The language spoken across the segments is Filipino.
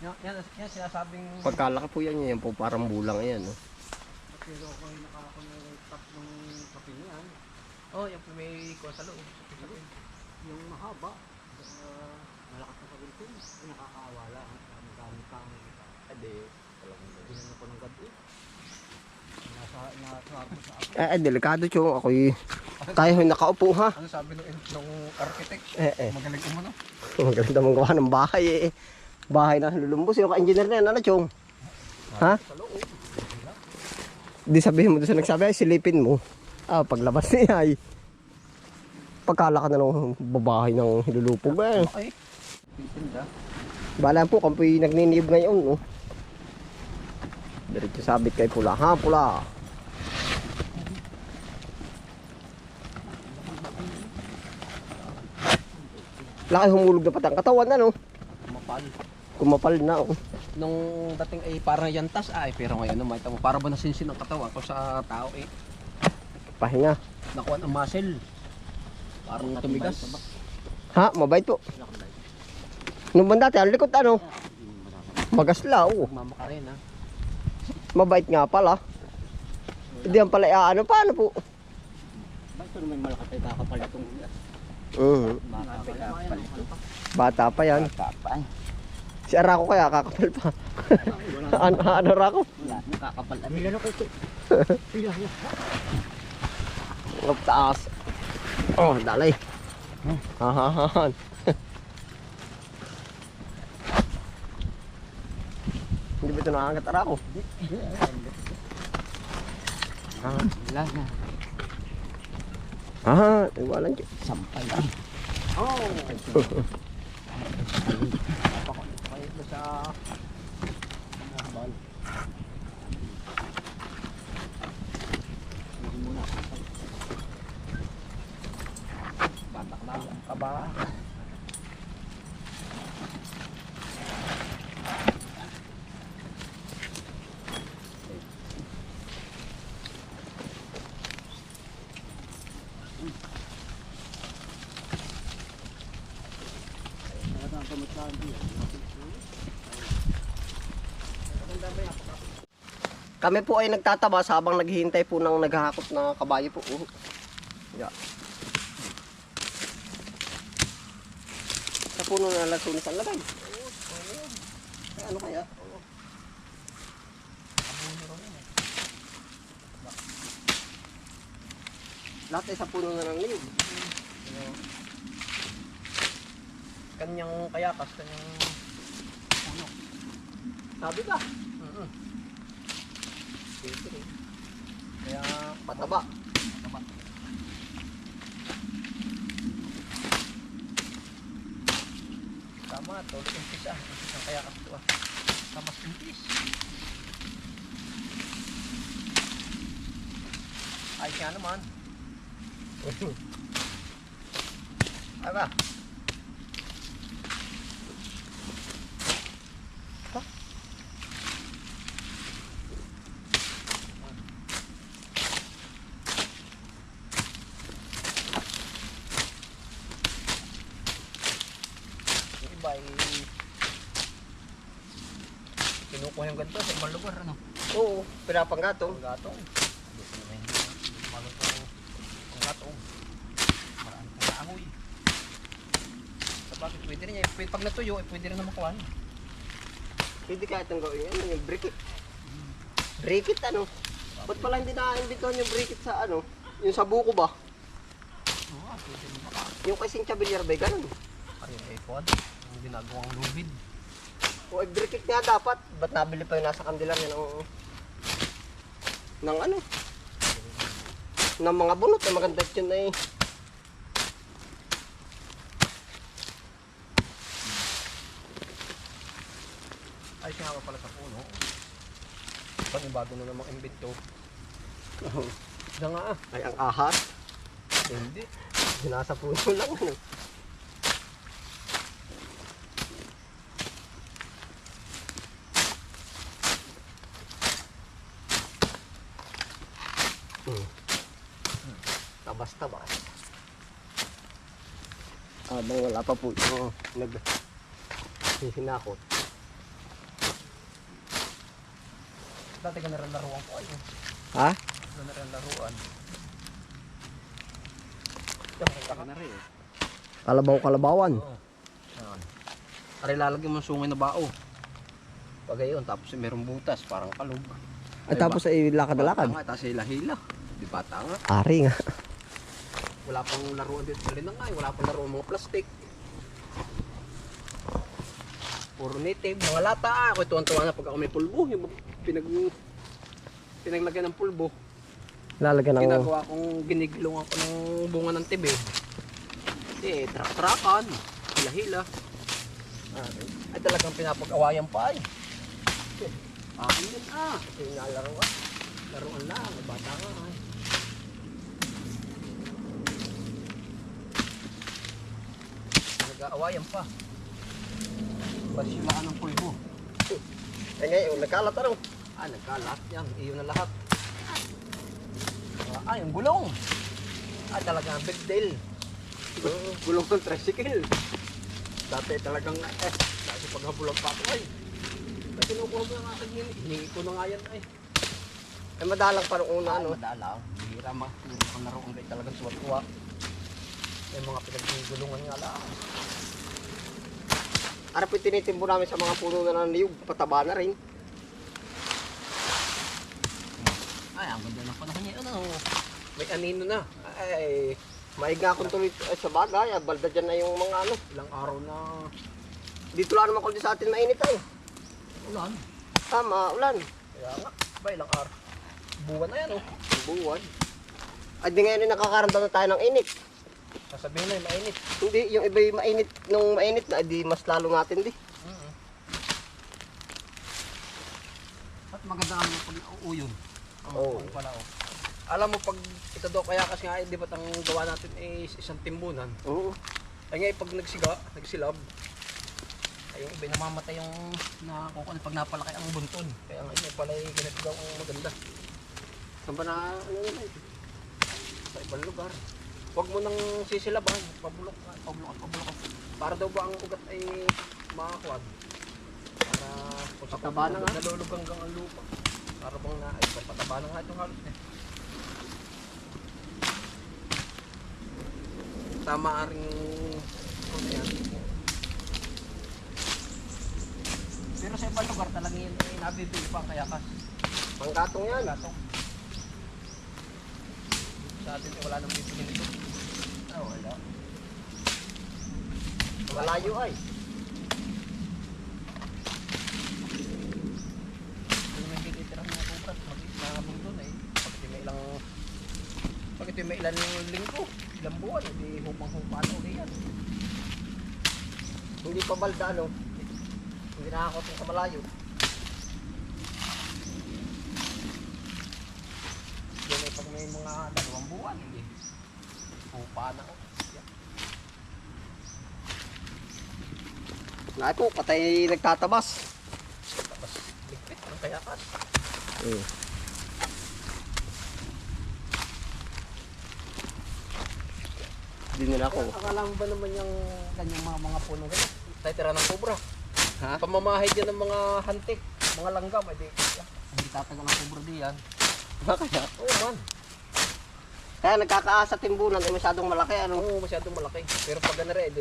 Yan sinasabing... Pagkalaki po yan po parang bulang yan. No? Pero ako ay nakakunay tatlong kape niyan. Oh, yung may ko sa loob. Yung mahaba, malakas na pagulpin. Ay, nakakaawala. Ang gamit kang... Ade, binan ako ng gabi. Nasa ako sa ako. Delikado chong. Ako'y tayo nakaupo ha. Ano sabi nung architect? Magaling umano. Magaling naman gawa ng bahay Bahay na lulumbos. Yung ka-engineer na yan, ano chong? Ha? Sa loob. Di sabihin mo doon sa nagsabi, ay silipin mo. Paglabas niya ay pagkalaka na ng babahay ng hilulupog Okay. Pinda. Bala po, kampoy nagniniyib ngayon, no? Diretso sabit kay pula. Ha, pula. Laki humulog na pati ang katawan, ano? Kumapal na, oh. Nung dating ay parang yantas pero ngayon naman ito para ba nasinsin ang katawan ko sa tao Pahinga. nakuha ang muscle. Parang tumigas. Ha, mabait po. Nung banda ang likod, ano? Magasla, oh. Mamaka rin ha. Mabait nga pala. Hindi yan pala, ano pa, ano po? Bakit naman malakas ay kakapal itong Bata pa yan. Si Arako kaya kakapal pa. Ano Arako? Wala, kakapal. Milano ko ito. Ang taas. Oh, dalay. Hahahan. Hindi ba ito nakakangat Arako? Wala na. Iwalan dyan. Sampay. Oh! Pahit na sa... Batak na ang kaba. Kami po ay nagtatabas habang naghihintay po ng naghahakot na kabayo po. Yeah. Sa puno na lasunis ang lagay. Ano kaya? Lahat ay sa puno na ng niyog. Kanyang kayakas, kanyang... Ano? Sabi ka? Kaya Pataba. tama, tulad impis impis ang kayakas ito tamas impis. Ay siya naman. Ay ba? Ay kinukuha yung ganito sa ibang lugar ano? Oo, pinapanggatong. Ang gatong. Gusto na hindi malutong ang gatong. Marami kong naamoy. Sa bakit pwede rin niya, pag natuyo pwede rin na makuha. Pwede kahit ang gawin yan, yung briquet. Briquet ano? Ba't pala hindi na-imbitahan yung briquet sa ano? Yung sa buko ba? Oo, pwede rin maka. Yung kay Cynthia Villarbe, ganun. Ayun ay quad. Ang ginagawang lubid. O ay briquet nga dapat. Ba't nabili pa yung nasa kandilan yan ng ano? Ng mga bunot na maganda yun ay. Ay siya pala sa puno. Panibago na namang imbento. Siya nga ay ang ahas. Hindi. Nasa puno lang ano. Tabas-tabas. Habang wala pa po yung naghihinakot. Dati ka naran-laruan ko ay. Ha? Naran-laruan. Ito na rin. Kalabaw-kalabawan. Oo. Yan. Aray lalagyan mo sungay na bao. Pag ayun, tapos merong butas, parang kalog. At tapos ay lakad-lakad. Bata nga, tapos hila-hila. Di bata nga. Ari nga. Wala pang laruan dito sa linangay. Wala pang laruan mga plastic. Puro native. Mga lata. Ako tuwan-tuwa na pag ako may pulbo. Yung pinaglagyan ng pulbo. Lalagyan ng... Ginagawa kong giniglong ako ng bunga ng tibe. Eh, trak-trakan. Hila-hila. Ay talagang pinapag-awayan pa ay. Akin din Ito yung nalaruan. Laruan lang. Bata nga ay. Nag-aawayan pa. Basimaan ng pulbo. Eh ngayon, nagkalat ano? Nagkalat yan. Iyon na lahat. Yung gulong. Talagang big deal. Gulong ng tricycle. Dati talagang dati paghabulan pa ako ay. May kinukuha mo yung aking hiningi ko na nga yan ay. Eh madalang pa nung una ano? Madalang. Bihira ma. Pag naroon kayo talagang suwat-tuwa. May mga pinaggulungan nga lang. Ara po tinitimbo namin sa mga puno na naniyog. Pataba na rin. Ang ganda ng panahon niya. May anino na. Ay, maiga akong tuloy sa bagay. Balda dyan na yung mga ano. Ilang araw na Dito lang naman kundi sa atin mainit ay. ulan. Tama, ulan. Kaya nga. Ilang araw. Buwan na yan Buwan. Ay di ngayon nakakaramdam na tayo ng init. Sasabihin na yung mainit. Hindi, yung iba yung mainit. Nung mainit na, di mas lalo natin di. At maganda ang pag-uuyon. Oo. Pala, Alam mo pag ito daw kaya kasi nga di ba't ang gawa natin is isang timbunan. Oo. Ay ngayon pag nagsilab, ay yung iba namamatay yung nakukon pag napalaki ang bunton. Kaya nga yun pala yung ganito daw ang maganda. Saan ba na ano yun ay? Sa ibang lugar. Huwag mo nang sisilaban, pabulok. Para daw ba ang ugat ay makakuwag? Para kung sa Pataba na nga. nalulog hanggang ang lupa. Para bang pataba na nga itong halos eh. Tama rin ano yan. Pero sa ibang lugar talagang yun ay nabibili pa ang kayakas. Panggatong yan. Gatong. Sa atin eh, wala nang bibili nito. Wala. Malayo ay. Kung may tinitirang mga kubras, mag-isabong doon eh. Pag ito may ilang linggo, ilang buwan, hindi hupang-hupaan ulit yan. Hindi pa balda ano. Hindi nakakotong sa malayo. Yan ay pag may mga 2 buwan, hindi hupaan ako. Naku, patay nagtatabas. Tapos ligpit ng kayakas. Hindi nila ako. Akala mo ba naman yung kanyang mga puno ganyan? Tayo tira ng kubra. Ha? Pamamahid yan ng mga hantik, mga langgam. Hindi tatagal ang kubra diyan. Kaya, Oo man. kaya nagkakaasa timbunan ay masyadong malaki ano. Oo, masyadong malaki. Pero pag gana rin,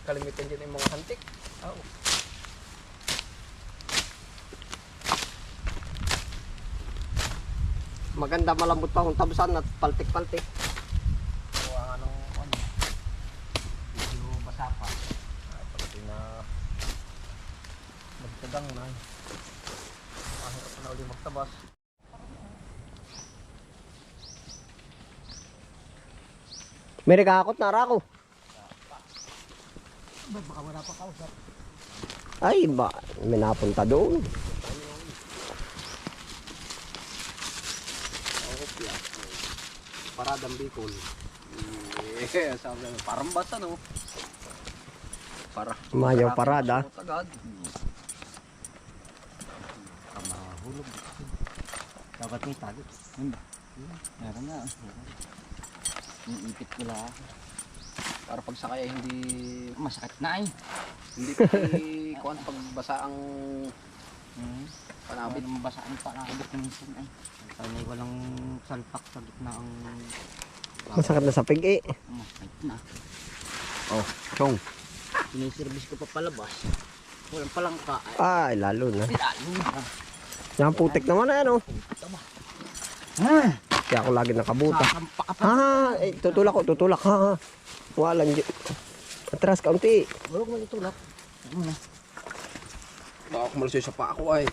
kalimitan dyan yung mga hantik. Oo. Maganda malambot pa kung tabusan at paltik-paltik. Kuha nga ng medyo basa pa. Pag ito na magtagang na. Mahirap na ulit magtabas. May nagkakakot na ara ko. Baka wala pa kausap. Ay, ba, may napunta doon. Paradang Bicol. Sabi namin, parang bata no. Para Mayaw parada. Tagad. Mahulog. Dapat may tagot. Meron na. Iipit ko lang. Para pag sakay hindi masakit na eh. Hindi kuan pag basa ang Panabit mo basaan panabit ng minsan ay. Sana walang salpak sa gitna ang Masakit na sa pig eh. masakit na. Oh, chong. Siniservice ko pa palabas. Walang palangka. Ay, lalo na. Lalo na. Yan putik naman na yan oh. Kaya ako lagi nakabuta. Sasampa ka pa. Eh, tutulak ko, tutulak ha. Walang di. Atras kaunti. Huwag mo itulak. Ano na? Baka ako malasay sa pa ako ay.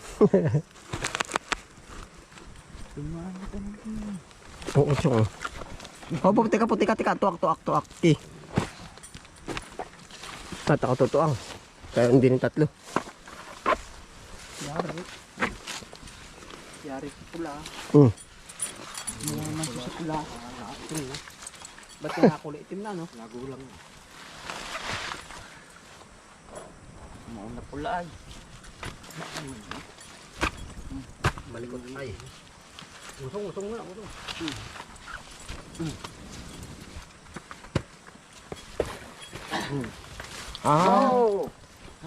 Tumama ka na. Oo, chong. Oh, putika. Tuak. At ako tutuang. Kaya hindi ng tatlo. Yari sa pula. Naman sa pula. Ba't ka nakulay itim na, no? Nagulang. Mauna pula ay. Malikot ay. Usong nga.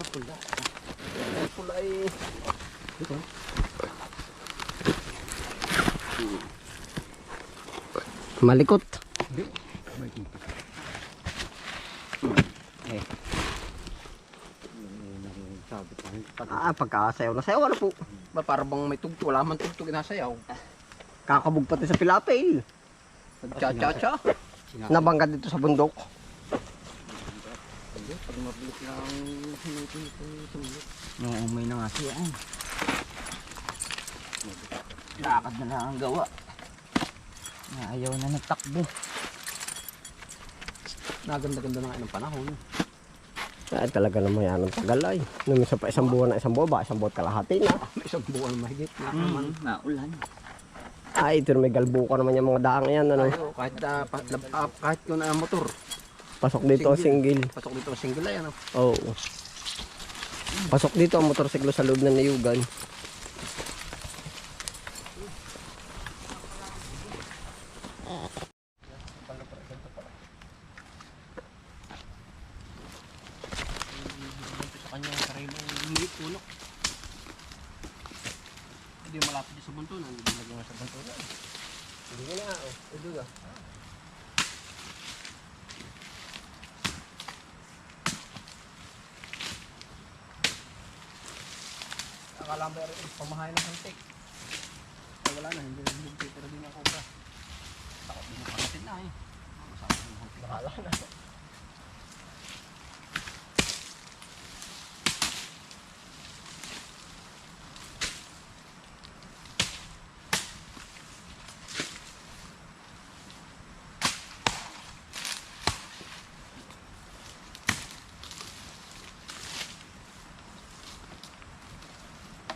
Pula. Pula ay. Dito. Malikot. Pagkasayaw na sayaw, ano po? Ba para bang may tugtog, wala man tugtog inasayaw. Kakabog pati sa pilapil. Cha-cha-cha. Nabangga dito sa bundok. Pag mabilis lang Oo, may na nga siya ay. Lakad na lang ang gawa. Ayaw na nagtakbo. Naganda-ganda na nga ng panahon. Ay, talaga naman yan ang tagal ay. Numisa pa isang buwan, isang buwan kalahati na. May isang buwan mahigit na. Naulan. Ay, ito may galbuko naman yung mga daang yan. Ano? Tayo, kahit yun na ang motor. Pasok dito ang single. Pasok dito ang single ay ano. Oo. Pasok dito ang motorsiklo sa loob ng niyugan. Sa kanyang sariling hindi punok. Hindi malapit sa buntunan. Hindi lagyan sa buntunan. Hindi ko na, oh. Ito ga. Akala mo rin pamahay ng hantik. Ay, wala na, hindi pero din ako ba. Takot din ako natin na eh. Masakit ng hantik. Bakala na.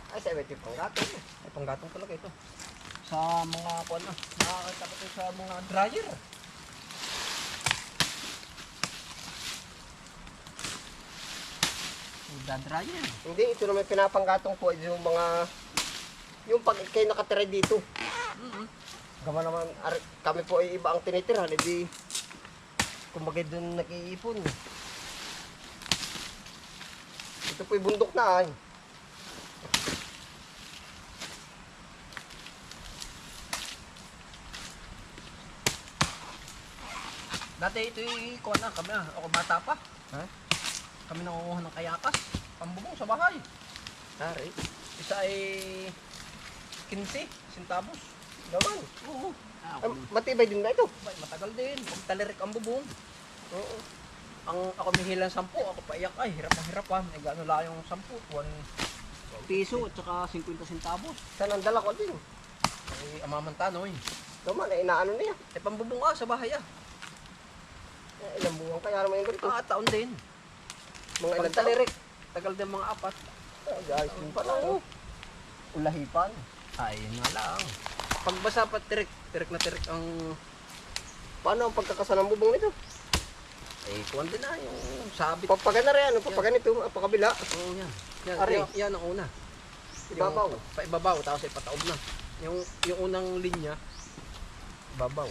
Ay, sa iba't yung panggatong. Ay, panggatong talaga ito. Sa mga kuwan na. Nakakita ko ito sa mga dryer. Dryer. Hindi, ito naman pinapanggatong po. Yung mga... Yung pag kayo nakatira dito. Gama naman, kami po ay iba ang tinitira. Hindi... Kumbaga doon nag-iipon. Ito po yung bundok na ay. Dati ito yung kuwan na. Kami na. Ako bata pa. Ha? Kami nangunguha ng kayakas. Pambubong sa bahay. Hari. Isa ay 15 centavos. Gaman. Oo. Matibay din ba ito? Abay, matagal din. Pag talirik ang bubong. Oo. Ang ako may hilang 10, ako paiyak ay hirap na hirap ha. Eh gaano lang yung 10, 1 piso at saka 50 centavos. Saan ang dala ko din? Eh amamantanoy. Gaman, inaano niya. Eh pambubong sa bahay ah. Ilang buwan kaya naman yung ganito. Taon din. Mga Pag ilang tali. talirik, tagal din mga 4. Guys, din pala. Oo. Ulahipan. Ay, yun nga lang. Pag basa pa tirik na tirik ang Paano ang pagkakasal ng bubong nito? eh kuwan din na yung sabit. Papagana rin, ano? Papaganito, papakabila. Oo yan. Yan, Ari. yan ang una. Ibabaw. Yung, paibabaw, tapos ipataob na. Yung unang linya, babaw.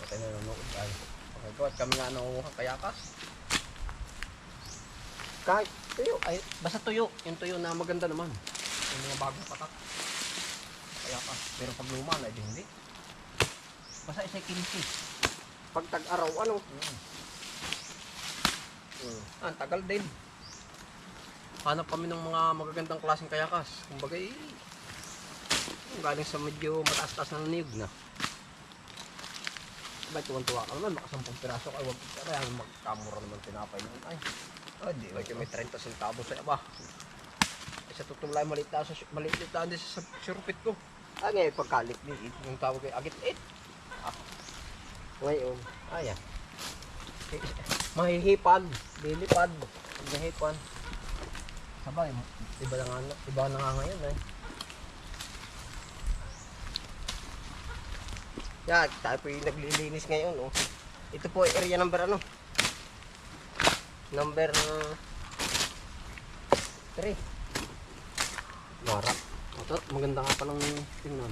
Okay, nanonood tayo. Okay, ko at kami nga nangunguha kayakas. Kahit Tuyo, ay, basta tuyo. Yung tuyo na maganda naman. Yung mga bagong patak. Kaya ka. Pero pag luma na, hindi. Basta isa 15. Pag tag-araw, ano? Ang tagal din. Hanap kami ng mga magagandang klaseng kayakas. Kumbaga galing sa medyo mataas-taas na niyog na. Sabay tuwan-tuwa ka naman, maka 10 piraso ka, huwag kaya magkamura naman tinapay yun. Ay, di ba may 30 centavos sa iba. Ay, sa tutulay, maliit lang din sa surupit ko. Ah, ngayon, pagkalik din. Yung tawag ay agit 8. Ngayon. Ayan. Mahihipan, lilipad, mahihipan. Sabay, iba na nga ngayon eh. Yan, tayo po yung naglilinis ngayon, oh. Ito po ay area number ano? Number 3. Mara. Ito, maganda nga palang tingnan.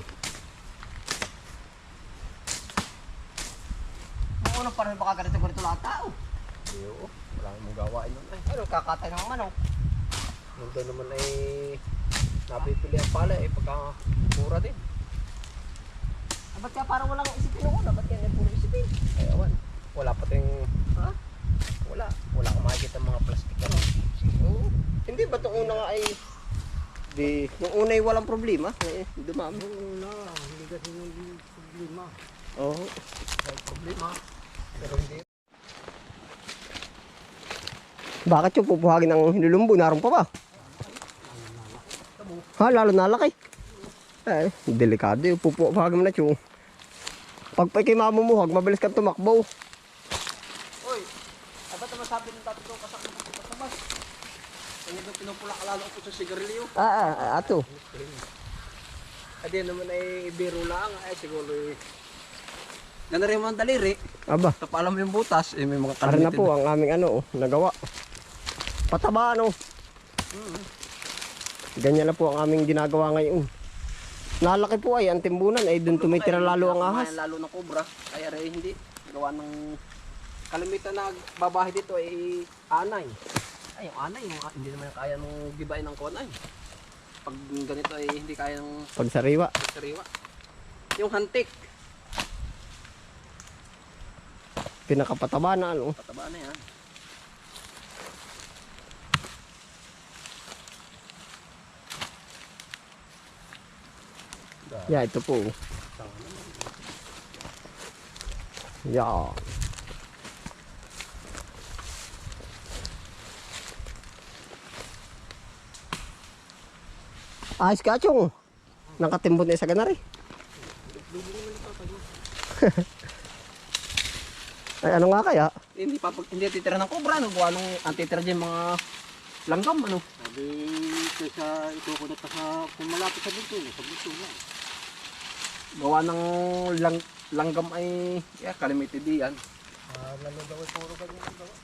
Ano pa rin baka ganito lahat tao? Oo, wala mong gawain nun ay. Ano, kakatay ng manok. Nandun naman ay napipili ang pala eh, pagka mura din. Ah, ba't kaya parang walang isipin ako na? Ba't kaya puro isipin? Ay, awan. Wala pa ting, Ha? wala kang makikita mga plastic ano. Oo. Hindi ba itong una nga ay... Di, yung una ay walang problema. Eh, dumami. Yung una, hindi kasi yung problema. Oo. May problema. Pero hindi. Bakit yung pupuhagin ng hinulumbo? Naroon pa ba? Ha, lalo nalaki. Eh, delikado yung pupuhagin mo na yung. Pag pa ikay mamumuhag, mabilis kang tumakbo. Oy, ay ba't naman sabi ng dati ko kasama ng kasabas? Kaya doon pinupula ka lalo ako sa sigarilyo. Ato. Ay di naman ay biro lang. Ay siguro eh. Ganda rin mga daliri. Aba, Tapalam yung butas. Eh may mga para na kalamitin. po ang aming ano, nagawa. Pataba ano. Ganyan na po ang aming ginagawa ngayon. Nalaki po ay, ang timbunan ay doon tumitira lalo ang ahas. Lalo ng kobra. Kaya rin hindi. Gawa ng kalimitan na babahe dito ay anay. Ay yung anay. Hindi naman kaya nung gibain ng kuwan ay. Pag ganito ay hindi kaya ng Pagsariwa. sariwa. Yung hantik. Pinakapataba na ano. Pataba na yan. Yeah, ito po. Yeah. Ayos ka, Chong. Nakatimbot na isa ka na rin. Ay, ano nga kaya? Hindi titira ng kobra. Ano gawa nung antitira dyan mga langgam. Ano? Sabi, kaysa ikukunat ka sa, kung malapit sa bunso lang. Gawa ng langgam ay kalimited yan. Lalo daw ay puro ganyan ang gawa.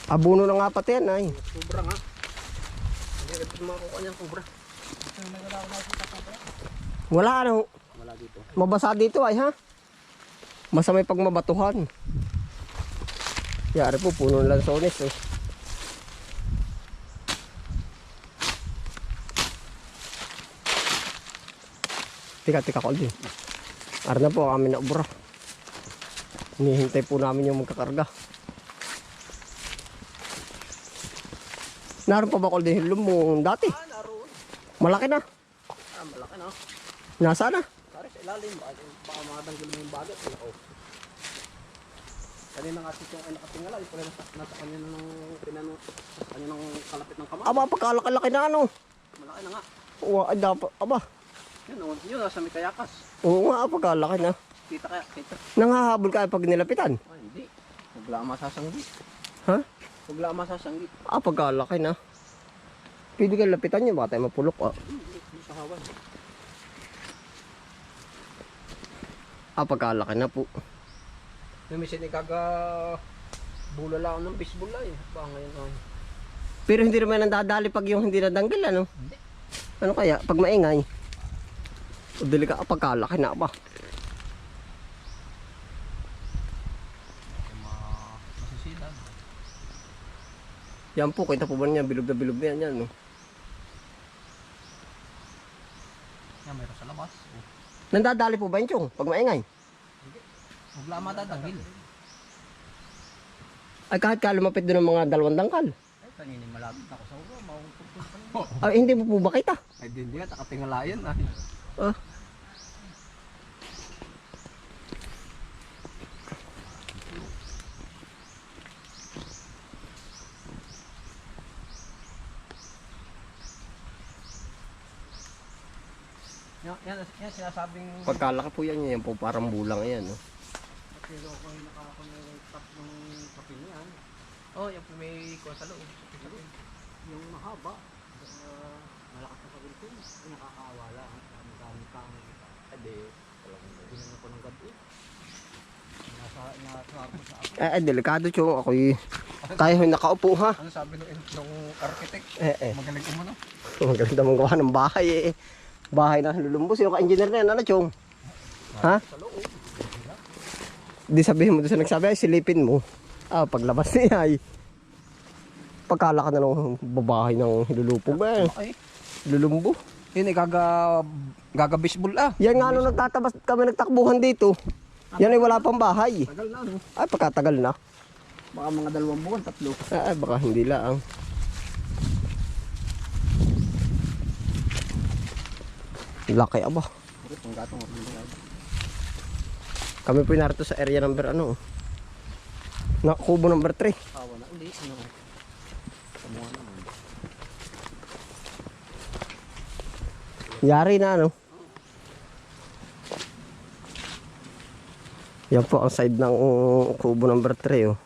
Abuno na nga pati yan, ay. Kobra nga. Hindi rin makukuha niyang kobra. Wala, ano. Wala dito. Mabasa dito, ay, ha? Basta may pagmabatuhan. Yari po, puno ng lansones, eh. Tika, Colby. Ara na po kami na ubra. Hinihintay po namin yung magkakarga. Naroon pa ba Colby hilom mo dati? Naroon. Malaki na. Malaki na. Nasa na? Pare sa ilalim. Baka makatanggal mo yung bagat. Oh. Kanina nga si Chong ay nakatingala. Ito lang nasa kanya ng kalapit ng kamay. Aba, pagkalaki-laki na ano. Malaki na nga. Ay, dapat, aba. Yun nasa may kayakas. Oo nga, pagkalaki na. Kita kaya, kita. Nanghahabol ka pag nilapitan. Oh, hindi. Huwag lang masasanggi. Ha? Huwag lang masasanggi. Pagkalaki na. Pwede ka lapitan niya, baka tayo mapulok. Hindi sa hawan. Pagkalaki na po. Yung misin ikaga bulala ako ng baseball ay. Baka ngayon ay. Pero hindi naman nandadali pag yung hindi nadanggal, ano? Hindi. Ano kaya? Pag maingay. O dili ka, pagkalaki na ba? Masisidan. Yan po, kita po ba niya? Bilog na bilog na yan. Yan, no? Yan, mayroon sa labas. Oh. Nandadali po ba yun, Chong? Pag maingay? Huwag lang matatangil. Ay, kahit ka lumapit doon ng mga 2 dangkal. Ay, kaninin malapit ako sa ulo. Maupupun pa rin. Ay, hindi mo po ba kita? Ay, hindi nga, nakatingalayan. Ay. Ah. Yan sinasabing... Pagkalaki po yan po parang bulang yan, no? Pero ako ay nakakonect ng kape niyan. Oh, yung may ko sa loob. Yung mahaba. Malakas na pagulpin. Ay, nakakaawa lang. Dami kang ade. Ginano ko ng gabi. Nasa ako sa ako. Eh, delikado, Chong. Ako'y tayo yung nakaupo, ha? Ano sabi nung architect? Eh. Magaling umano. Maganda mong gawa ng bahay, eh. Bahay na lulumbos. Yung ka-engineer na yan, ano, Chong? Ha? Sa loob. Di sabihin mo doon sa nagsabi, ay silipin mo. Ah, paglabas niya ay pagkala ka na ng babahay ng hilulupog eh. Ay, Lulumbo. yun ay gaga baseball ah. Yan nga nung nagtatabas kami nagtakbuhan dito. Yan ay wala pang bahay. Tagal na no. Ay, pagkatagal na. Baka mga 2 buwan, 3. Ay, baka hindi lang. Laki aba. Puro pang gatong ako nila. Kami po narito sa area number ano. Na kubo number 3. Awa na uli. Ano? Kamuha naman. Yari na ano. Yan po ang side ng kubo number 3 oh.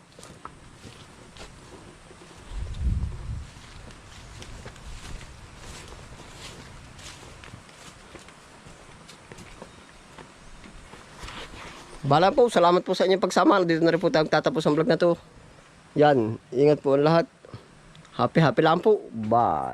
Bala po, salamat po sa inyong pagsama. Dito na rin po tayo tatapos ang vlog na to. Yan, ingat po ang lahat. Happy lang po. Bye.